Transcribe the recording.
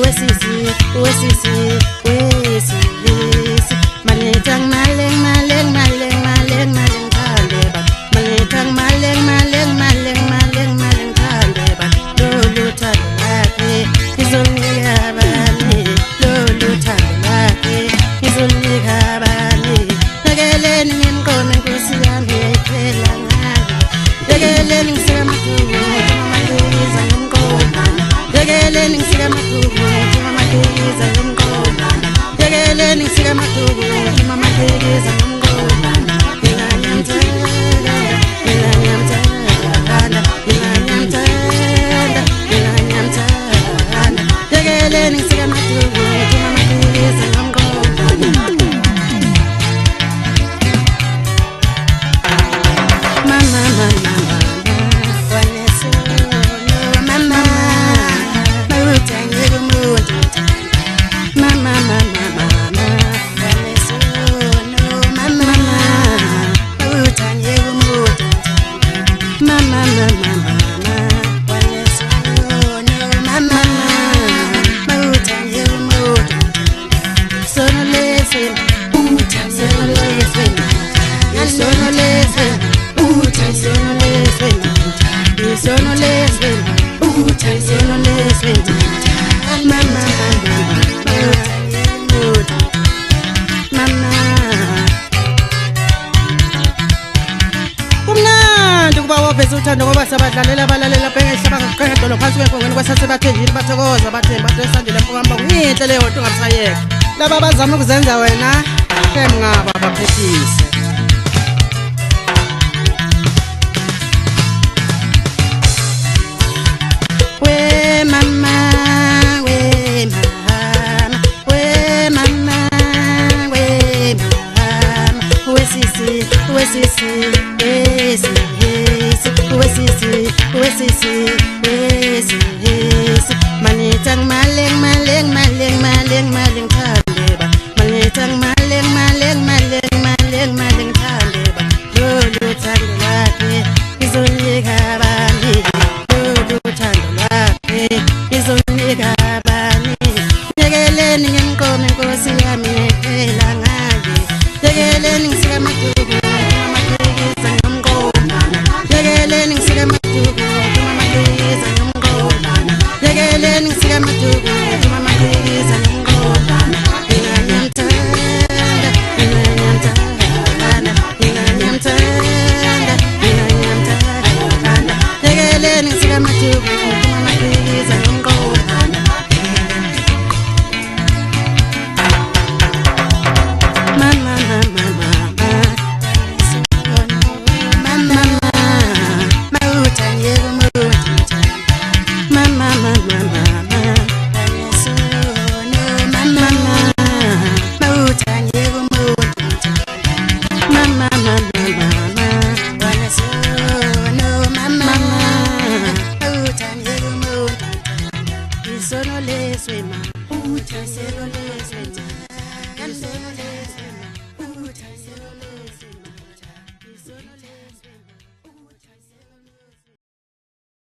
wesisi wesisi wesisi manitang maleng maleng maleng maleng maleng thande ba manitang maleng maleng maleng maleng maleng thande ba lolu thando lakhe izonika bani lolu thando lakhe izonika bani nakeleni ngimqome Nkosi yami yayiphela ngayo nakeleni ngisemathubu mamayiza ngimqome nakeleni ngisemathubu mamayiza ngimqome nakeleni ngisemathubu mamayiza ngimqome uthando ngoba sabadlalela abalalela bengehlaba ngaqhedolo phansi kwengongeni kwasasebathengile bathokoza bathemba besandile mfokamba uyinhle leyo nto ungasayeka laba bazama ukuzenza wena ngaba baphephise we mama wesisi manitang maleng maleng maleng maleng maleng thande ba manitang maleng maleng maleng maleng maleng thande ba lolu thando lakhe izonika bani lolu thando lakhe izonika bani nyekeleni ngimqome Nkosi yami yayiphela ngayo nyekeleni ngisemathubu mamayiza ngimqome nyekeleni ngisemathubu mamayiza ngimqome nyekeleni ngisemathubu mamayiza ngimqome nyekeleni ngisemathubu mamayiza ngimqome Sono le sue mani,